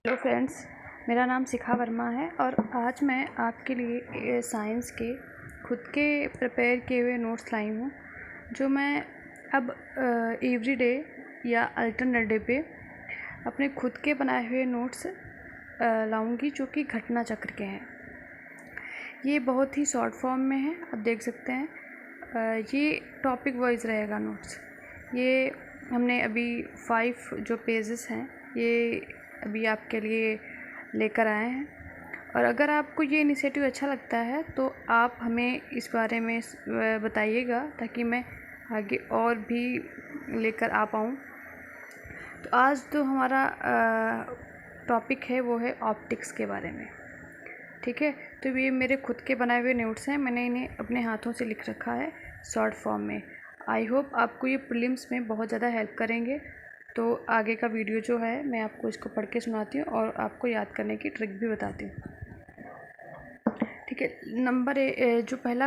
Hello friends, मेरा नाम शिखा वर्मा है और आज मैं आपके लिए साइंस के खुद के प्रिपेयर किए हुए नोट्स लाई हूँ, जो मैं अब एवरीडे या अल्टरनेट डे पे अपने खुद के बनाए हुए नोट्स लाऊंगी, जो कि घटना चक्र के हैं। ये बहुत ही शॉर्ट फॉर्म में है, आप देख सकते हैं। ये टॉपिक वाइज रहेगा नोट्स। ये हमने अभी 5 जो पेजेस हैं ये अभी आपके लिए लेकर आए हैं, और अगर आपको ये इनिशिएटिव अच्छा लगता है तो आप हमें इस बारे में बताइएगा, ताकि मैं आगे और भी लेकर आ पाऊँ। तो आज जो हमारा टॉपिक है वो है ऑप्टिक्स के बारे में। ठीक है, तो ये मेरे खुद के बनाए हुए नोट्स हैं, मैंने इन्हें अपने हाथों से लिख रखा है शॉर्ट फॉर्म में। आई होप आपको ये प्रीलिम्स में बहुत ज़्यादा हेल्प करेंगे। तो आगे का वीडियो जो है मैं आपको इसको पढ़ के सुनाती हूँ और आपको याद करने की ट्रिक भी बताती हूँ। ठीक है, नंबर जो पहला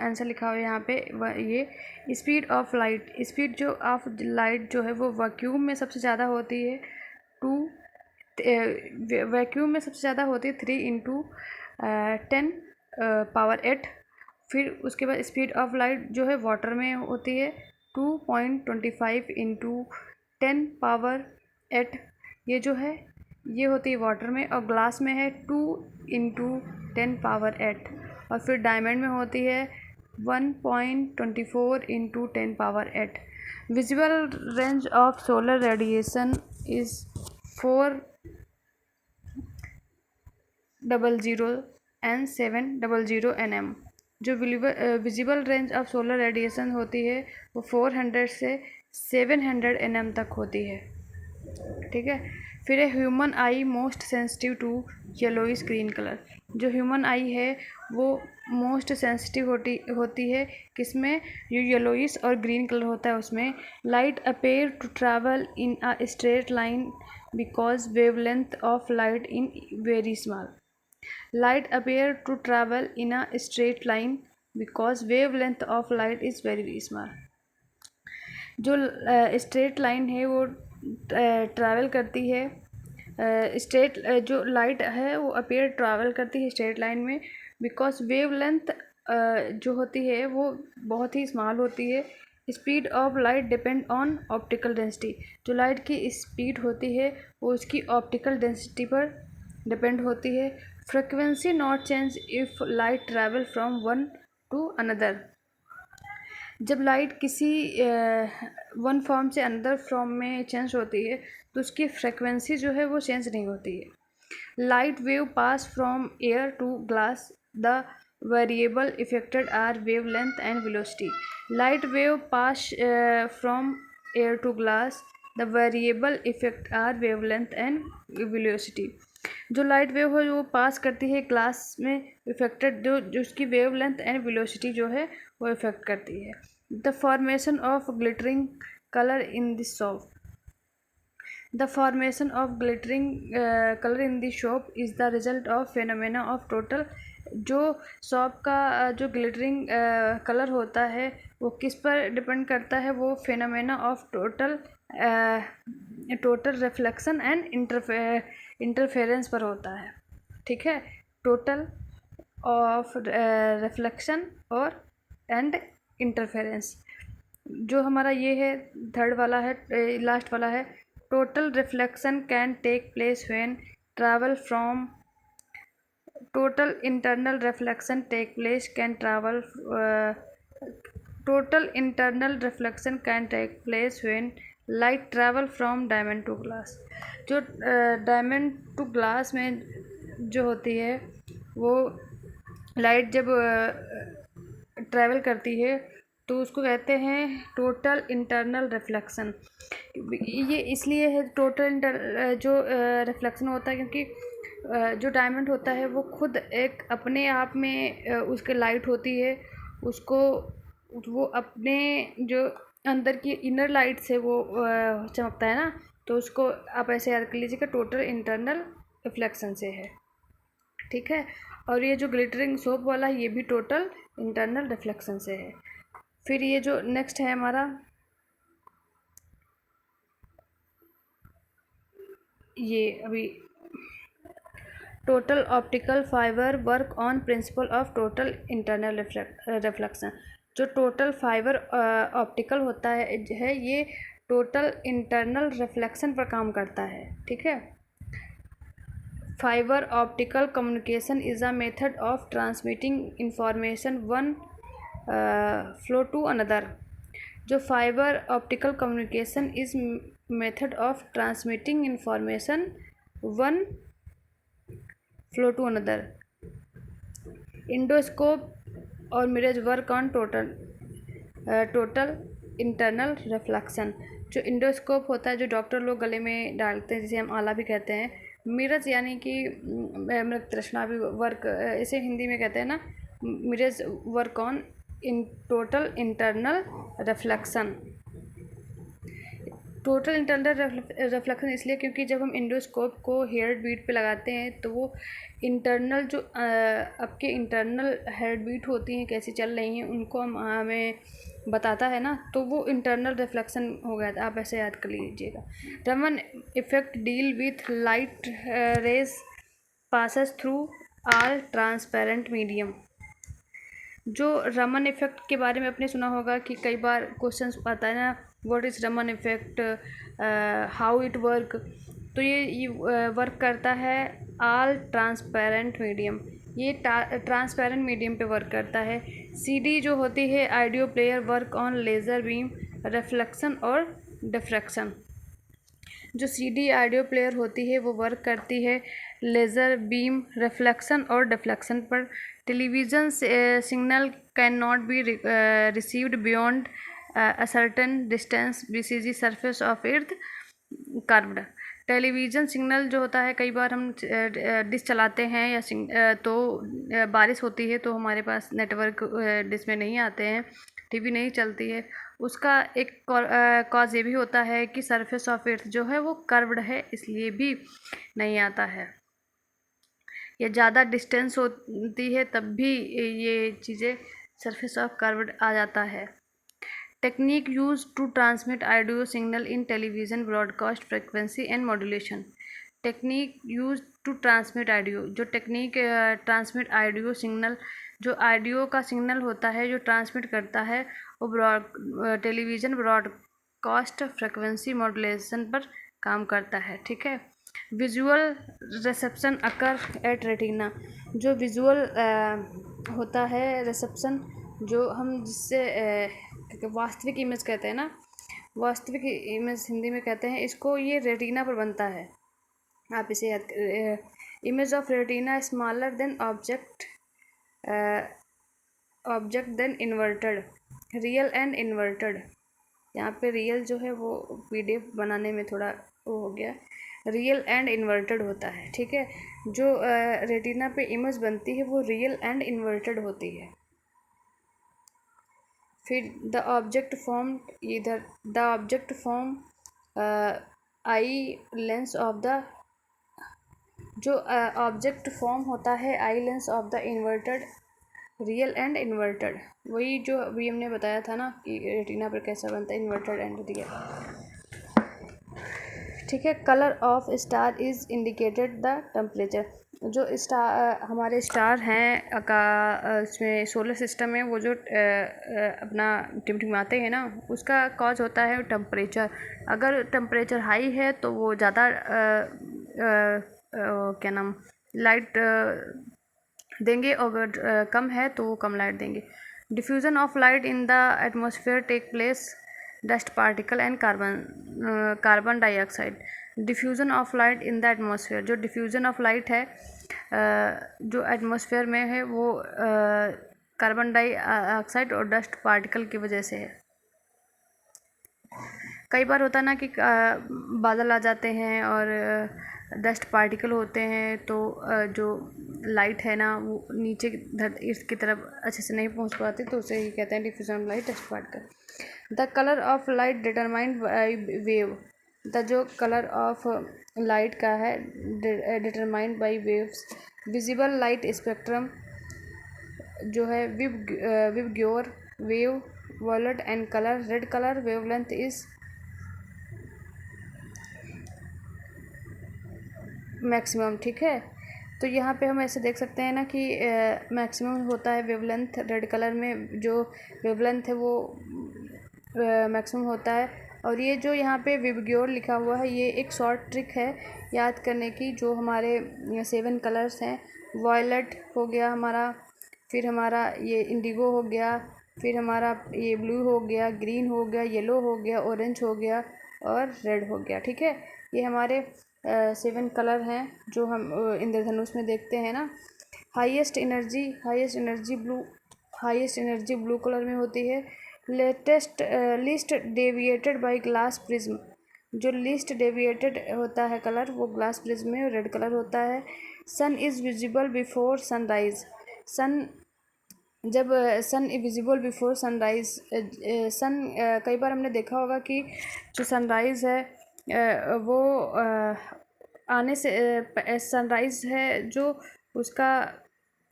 आंसर लिखा हुआ है यहाँ पे ये स्पीड ऑफ लाइट। स्पीड जो ऑफ लाइट जो है वो वैक्यूम में सबसे ज़्यादा होती है 2 वैक्यूम में सबसे ज़्यादा होती है 3 × 10⁸। फिर उसके बाद स्पीड ऑफ लाइट जो है वाटर में होती है 2.25 × 10⁸। ये जो है ये होती है वाटर में, और ग्लास में है 2 × 10⁸। और फिर डायमंड में होती है 1.24 × 10⁸। Visible range of solar radiation is 400 and 700 nm। जो visible range of solar radiation होती है वो 400 से 700 nm तक होती है। ठीक है, फिर है human eye most sensitive to yellowish green colour. जो ह्यूमन आई है वो मोस्ट सेंसिटिव होती है किसमें, जो येलोइश और ग्रीन कलर होता है उसमें। Light appear to travel in a straight line because wavelength of light in very small. Light appear to travel in a straight line because wavelength of light is very small। जो straight line है वो travel करती है, straight जो light है वो appear travel करती है स्ट्रेट लाइन में, बिकॉज वेवलेंथ जो होती है वो बहुत ही स्मॉल होती है। Speed of light depend on optical density. जो लाइट की स्पीड होती है वो उसकी ऑप्टिकल डेंसिटी पर डिपेंड होती है। Frequency not change if light travel from one two another. जब लाइट किसी वन फॉर्म से अनदर फॉर्म में चेंज होती है तो उसकी फ्रिक्वेंसी जो है वो चेंज नहीं होती है। Light wave pass from air to glass. The variable affected are wave length and velocity. Light wave pass from air to glass. The variable effect are wave length and velocity. जो light wave है वो पास करती है glass में, affected जो उसकी wave length and velocity जो है वो इफेक्ट करती है। The formation of glittering colour in this shop. The formation of glittering colour in this shop is the result of phenomena of total. जो शॉप का जो ग्लिटरिंग कलर होता है वो किस पर डिपेंड करता है, वो phenomena of total reflection and interference पर होता है। ठीक है, टोटल ऑफ रिफ्लेक्शन और एंड इंटरफेरेंस। जो हमारा ये है थर्ड वाला है, लास्ट वाला है। Total reflection can take place when travel from. Total internal reflection take place can travel. Total internal reflection can take place when light travel from diamond to glass. जो diamond to glass में जो होती है वो light जब travel करती है तो उसको कहते हैं टोटल इंटरनल रिफ्लेक्शन। ये इसलिए है टोटल जो रिफ्लेक्शन होता है क्योंकि जो डायमंड होता है वो खुद एक अपने आप में उसके लाइट होती है, उसको वो अपने जो अंदर की इनर लाइट से वो चमकता है ना, तो उसको आप ऐसे याद कर लीजिएगा टोटल इंटरनल रिफ्लेक्शन से है। ठीक है, और ये जो ग्लिटरिंग सोप वाला ये भी टोटल इंटरनल रिफ्लेक्शन से है। फिर ये जो नेक्स्ट है हमारा, ये अभी total optical fibre work on principle of total internal reflection. जो टोटल फाइबर ऑप्टिकल होता है ये टोटल इंटरनल रिफ्लेक्शन पर काम करता है, ठीक है। Fibre optical communication is a method of transmitting information one flow to another. जो fibre optical communication is method of transmitting information one flow to another. Endoscope और mirrors work on total internal reflection. जो endoscope होता है जो doctor लोग गले में डालते हैं, जिसे हम आला भी कहते हैं। मिरर्स यानी कि मृग तृष्णा भी वर्क, इसे हिंदी में कहते हैं ना, mirrors work on in total internal reflection. Total internal reflection इसलिए क्योंकि जब हम इंडोस्कोप को हेयर बीट पे लगाते हैं तो वो इंटरनल जो आपके इंटरनल हेड बीट होती हैं कैसी चल रही हैं उनको हमें बताता है ना, तो वो इंटरनल रिफ्लेक्शन हो गया था। आप ऐसे याद कर लीजिएगा। Raman effect deal with light rays passes through all transparent medium. जो रमन इफेक्ट के बारे में आपने सुना होगा कि कई बार क्वेश्चंस आता है ना, what is Raman effect, how it work. तो ये वर्क करता है आल ट्रांसपेरेंट मीडियम, ये ट्रांसपेरेंट मीडियम पे वर्क करता है। सीडी जो होती है audio player work on laser beam reflection और डिफ्रैक्शन। जो सीडी ऑडियो प्लेयर होती है वो वर्क करती है लेज़र बीम रिफ्लेक्शन और डिफ्लेक्शन पर। Television signal can not be received beyond a certain distance BCG surface of earth curved. Television signal जो होता है, कई बार हम डिश चलाते हैं या तो बारिश होती है तो हमारे पास नेटवर्क डिश में नहीं आते हैं, टीवी नहीं चलती है। उसका एक कॉज ये भी होता है कि सरफेस ऑफ अर्थ जो है वो कर्व्ड है, इसलिए भी नहीं आता है। या ज़्यादा डिस्टेंस होती है तब भी ये चीज़ें सरफेस ऑफ कर्व्ड आ जाता है। Technique use to transmit audio signal in television broadcast frequency and modulation. Technique use to transmit audio, जो टेक्निक ट्रांसमिट ऑडियो सिग्नल, जो ऑडियो का सिग्नल होता है जो ट्रांसमिट करता है वो टेलीविज़न ब्रॉडकास्ट फ्रिक्वेंसी मॉड्यूलेशन पर काम करता है, ठीक है। Visual reception occur at retina. जो विजुअल होता है रिसेप्शन, जो हम जिससे वास्तविक इमेज कहते हैं ना, वास्तविक इमेज हिंदी में कहते हैं इसको, ये रेटिना पर बनता है। आप इसे याद, image of retina smaller than object then inverted, real and inverted. यहाँ पे रियल जो है वो पीडीएफ बनाने में थोड़ा वो हो गया, रियल एंड इन्वर्टेड होता है, ठीक है। जो रेटिना पे इमेज बनती है वो रियल एंड इन्वर्टेड होती है। फिर द ऑब्जेक्ट फॉर्म, इधर the object form eye lens of the, जो ऑब्जेक्ट फॉर्म होता है eye lens of the inverted real and inverted, वही जो अभी हमने बताया था ना कि रेटिना पर कैसा बनता है इन्वर्टेड एंड रियल, ठीक है। Colour of star is indicated the temperature. जो स्टार हमारे स्टार हैं का उसमें सोलर सिस्टम में वो जो अपना टिमटिमाते हैं ना, उसका कॉज होता है टेम्परेचर। अगर टेम्परेचर हाई है तो वो ज़्यादा क्या नाम लाइट देंगे, और अगर कम है तो वो कम लाइट देंगे। Diffusion of light in the atmosphere take place dust particle and carbon dioxide. Diffusion of light in the atmosphere, जो डिफ्यूज़न ऑफ लाइट है जो एटमॉस्फेयर में है वो कार्बन डाइऑक्साइड और डस्ट पार्टिकल की वजह से है। कई बार होता है ना कि बादल आ जाते हैं और डस्ट पार्टिकल होते हैं, तो जो लाइट है ना वो नीचे अर्थ की तरफ अच्छे से नहीं पहुंच पाती, तो उसे ही कहते हैं diffusion light dust particle. The colour of light determined by wave. The जो कलर ऑफ लाइट का है determined by waves. Visible light spectrum जो है VIBGYOR wave wallet and colour. Red colour wavelength is maximum, ठीक है। तो यहाँ पे हम ऐसे देख सकते हैं ना कि मैक्सिमम होता है वेवलेंथ, रेड कलर में जो वेवलेंथ है वो मैक्सिमम होता है। और ये जो यहाँ पे विबग्योर लिखा हुआ है ये एक शॉर्ट ट्रिक है याद करने की। जो हमारे 7 कलर्स हैं, वॉयलेट हो गया हमारा, फिर हमारा ये इंडिगो हो गया, फिर हमारा ये ब्लू हो गया, ग्रीन हो गया, येलो हो गया, ऑरेंज हो गया और रेड हो गया। ठीक है, ये हमारे 7 कलर हैं जो हम इंद्रधनुष में देखते हैं ना। हाईएस्ट एनर्जी ब्लू कलर में होती है। Least deviated by glass prism, जो लीस्ट डेविएटेड होता है कलर वो ग्लास प्रिज्म में रेड कलर होता है। Sun is visible before sunrise, जब sun visible before sunrise, sun कई बार हमने देखा होगा कि जो सनराइज़ है वो आने से सनराइज़ है जो उसका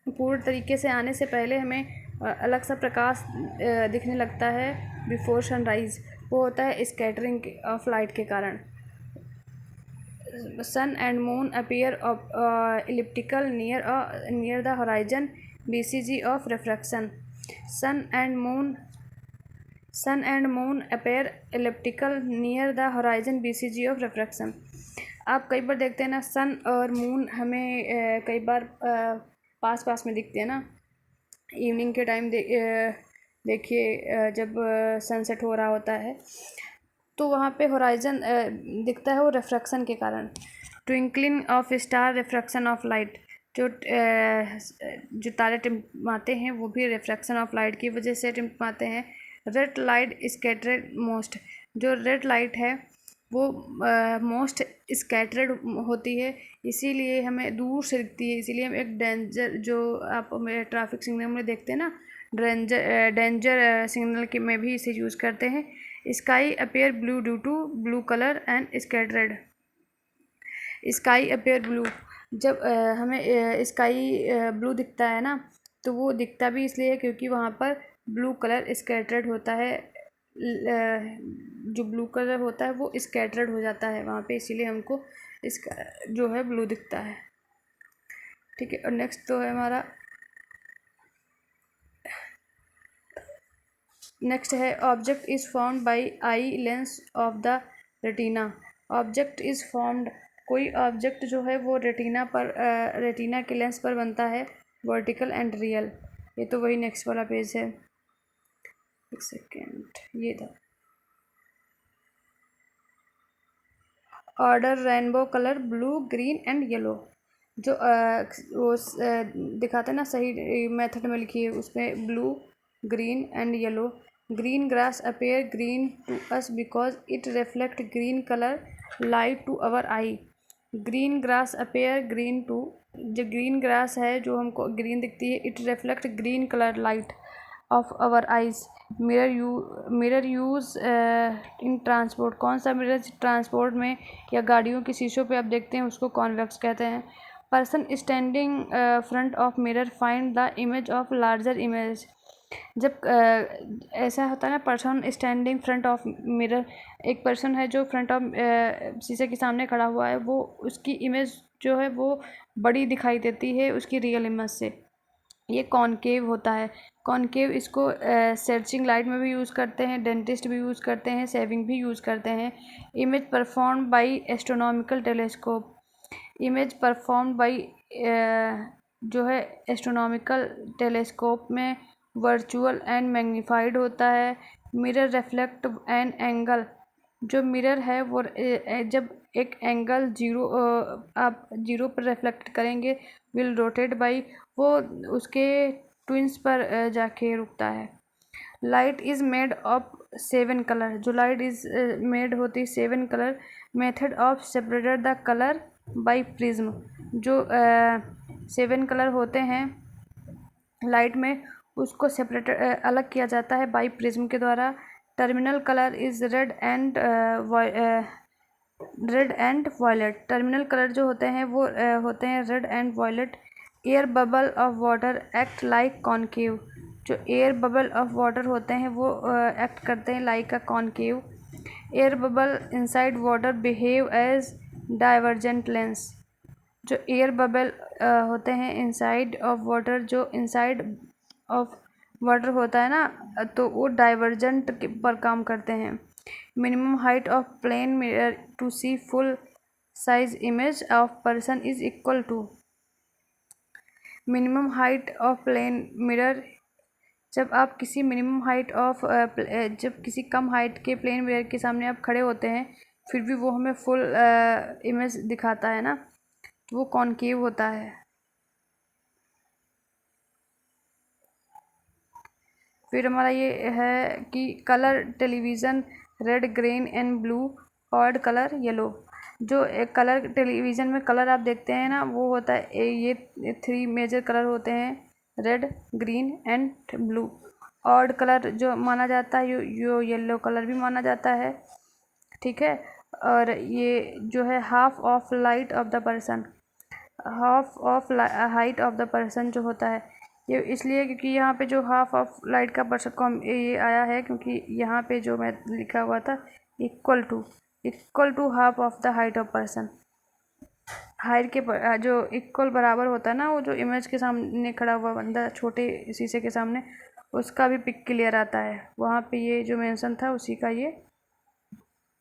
पूर्ण तरीके से आने से पहले हमें अलग सा प्रकाश दिखने लगता है बिफोर सनराइज़, वो होता है स्कैटरिंग ऑफ लाइट के कारण। Sun and moon appear elliptical near the horizon BCG of refraction. Sun and moon appear elliptical near the horizon BCG of refraction. आप कई बार देखते हैं ना सन और मून हमें कई बार पास पास में दिखते हैं ना। इवनिंग के टाइम देखिए जब सनसेट हो रहा होता है तो वहाँ पे होराइजन दिखता है वो रिफ्रैक्शन के कारण। Twinkling of star refraction of light, जो तारे टिमटिमाते हैं वो भी रिफ्रैक्शन ऑफ लाइट की वजह से टिमटिमाते हैं। रेड लाइट स्कैटर्ड मोस्ट, जो रेड लाइट है वो मोस्ट स्कैटर्ड होती है, इसीलिए हमें दूर से दिखती है। इसीलिए हम एक डेंजर, जो आप ट्रैफिक सिग्नल में देखते हैं ना, डेंजर सिग्नल के में भी इसे यूज़ करते हैं। Sky appear blue due to blue colour and scattered. Sky appear blue, जब हमें स्काई ब्लू दिखता है ना तो वो दिखता भी इसलिए है क्योंकि वहाँ पर ब्लू कलर स्कैटर्ड होता है। जो ब्लू कलर होता है वो स्कैटर्ड हो जाता है वहाँ पे, इसीलिए हमको इसका जो है ब्लू दिखता है। ठीक है, और नेक्स्ट तो है हमारा नेक्स्ट है object is formed by eye lens of the retina. Object is formed, कोई ऑब्जेक्ट जो है वो रेटिना के लेंस पर बनता है, वर्टिकल एंड रियल। ये तो वही नेक्स्ट वाला पेज है, एक सेकेंड, ये था order rainbow colour blue green and yellow, जो वो दिखाते हैं ना सही मेथड में लिखी है उसमें blue green and yellow. Green grass appear green to us because it reflect green colour light to our eye. Green grass appear green to, जो ग्रीन ग्रास है जो हमको ग्रीन दिखती है, it reflect green colour light of our eyes. Mirror use in transport, कौन सा mirror transport में या गाड़ियों की शीशों पे आप देखते हैं उसको कॉन्वेक्स कहते हैं। Person standing front of mirror find the image of larger image, जब ऐसा होता है ना person standing front of mirror, एक पर्सन है जो फ्रंट ऑफ शीशे के सामने खड़ा हुआ है, वो उसकी इमेज जो है वो बड़ी दिखाई देती है उसकी रियल इमेज से। ये कॉनकेव होता है। कॉनकेव इसको सर्चिंग लाइट में भी यूज़ करते हैं, डेंटिस्ट भी यूज़ करते हैं, सेविंग भी यूज़ करते हैं। Image perform by astronomical telescope, image perform by जो है एस्ट्रोनॉमिकल टेलीस्कोप में वर्चुअल एंड मैग्नीफाइड होता है। मिरर रिफ्लेक्ट एन एंगल, जो मिरर है वो जब एक एंगल आप जीरो पर रिफ्लेक्ट करेंगे विल रोटेट बाई, वो उसके ट्विंस पर जाके रुकता है। Light is made of 7 colour, जो लाइट इज़ मेड होती 7 colour. Method of separated the colour by prism, जो 7 कलर होते हैं लाइट में उसको सेपरेट अलग किया जाता है बाई प्रिज्म के द्वारा। Terminal colour is red and violet, terminal colour जो होते हैं वो होते हैं red and violet. Air bubble of water act like concave, जो एयर बबल ऑफ वाटर होते हैं वो एक्ट करते हैं like a concave. Air bubble inside water behave as divergent lens, जो एयर बबल होते हैं इनसाइड ऑफ वाटर, जो इनसाइड ऑफ वाटर होता है ना, तो वो डाइवर्जेंट पर काम करते हैं। Minimum height of plane mirror to see full size image of person is equal to. Minimum height of plane mirror, जब आप किसी मिनिमम हाइट ऑफ जब किसी कम हाइट के प्लेन मिरर के सामने आप खड़े होते हैं, फिर भी वो हमें फुल इमेज दिखाता है ना, तो वो कॉनकेव होता है। फिर हमारा ये है कि colour television red, green and blue, odd colour yellow. जो एक कलर टेलीविज़न में कलर आप देखते हैं ना, वो होता है ये 3 मेजर कलर होते हैं, red, green and blue. Odd colour जो माना जाता है यो येलो कलर भी माना जाता है, ठीक है। और ये जो है half of light of the person, half of height of the person जो होता है, ये इसलिए क्योंकि यहाँ पे जो हाफ ऑफ लाइट का पर्सन को ये आया है, क्योंकि यहाँ पे जो मैं लिखा हुआ था equal to half of the height of person. Height के जो इक्वल बराबर होता है ना, वो जो इमेज के सामने खड़ा हुआ बंदा छोटे शीशे के सामने, उसका भी पिक क्लियर आता है। वहाँ पे ये जो मेंशन था उसी का ये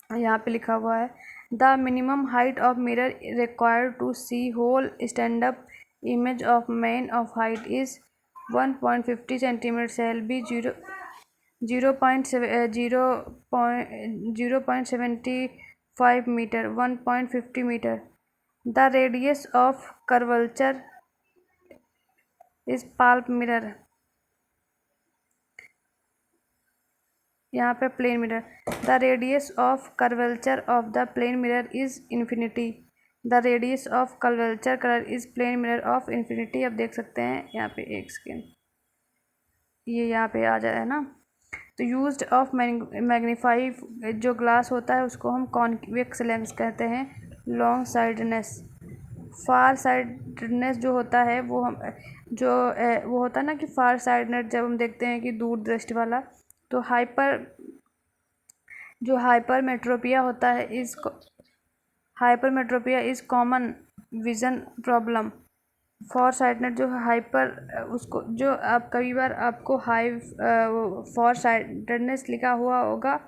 यहाँ पे लिखा हुआ है। The minimum height of mirror required to see whole stand up image of man of height is 1.50 centimetre cell be 0.75 metre 1.50 metre. The radius of curvature is palp mirror, यहाँ पे plane mirror. The radius of curvature of the plane mirror is infinity. The radius of curvature colour is plane mirror of infinity. अब देख सकते हैं यहाँ पे, एक second, ये यहाँ पे आ जाए ना। तो यूज्ड ऑफ मैग्नीफाई, जो ग्लास होता है उसको हम कॉन्वेक्स लेंस कहते हैं। लॉन्ग साइडनेस, फार साइडनेस जो होता है वो हम जो वो होता है ना कि फार साइडनेस जब हम देखते हैं कि दूर दृष्टि वाला, तो हाइपरमेट्रोपिया होता है hypermetropia is common vision problem. For sightedness जो हाइपर उसको जो आप कई बार आपको फॉर साइडनेस लिखा हुआ होगा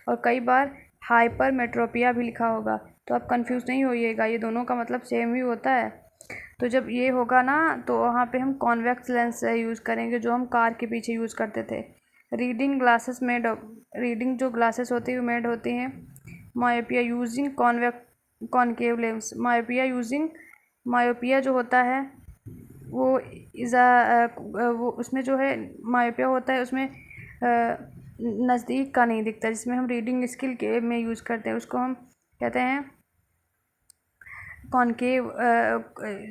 और कई बार हाइपरमेट्रोपिया भी लिखा होगा, तो आप कंफ्यूज नहीं होइएगा, ये दोनों का मतलब सेम ही होता है। तो जब ये होगा ना, तो वहाँ पे हम कॉन्वेक्स लेंस यूज़ करेंगे, जो हम कार के पीछे यूज़ करते थे। रीडिंग ग्लासेस मेड रीडिंग जो ग्लासेस होती है वो मेड होती हैं। Myopia using concave lens, myopia जो होता है वो वो उसमें जो है मायोपिया होता है, उसमें नज़दीक का नहीं दिखता, जिसमें हम रीडिंग स्किल के में यूज़ करते हैं, उसको हम कहते हैं कॉनकेव।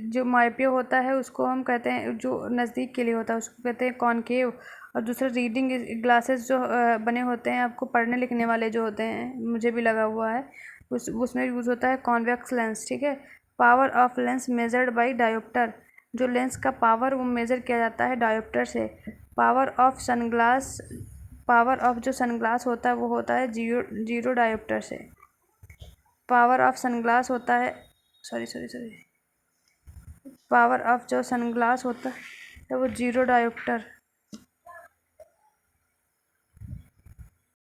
जो मायोपिया होता है उसको हम कहते हैं, जो नज़दीक के लिए होता है उसको कहते हैं कॉनकेव। और दूसरा रीडिंग ग्लासेस जो बने होते हैं आपको पढ़ने लिखने वाले जो होते हैं, मुझे भी लगा हुआ है, उसमें यूज़ होता है कॉन्वेक्स लेंस, ठीक है। Power of lens measured by dioptre, जो लेंस का पावर वो मेज़र किया जाता है डायोप्टर से। पावर ऑफ जो सनग्लास होता है वो होता है जीरो डायोप्टर से। पावर ऑफ सनग्लास होता है पावर ऑफ जो सनग्लास होता है वो जीरो डायोप्टर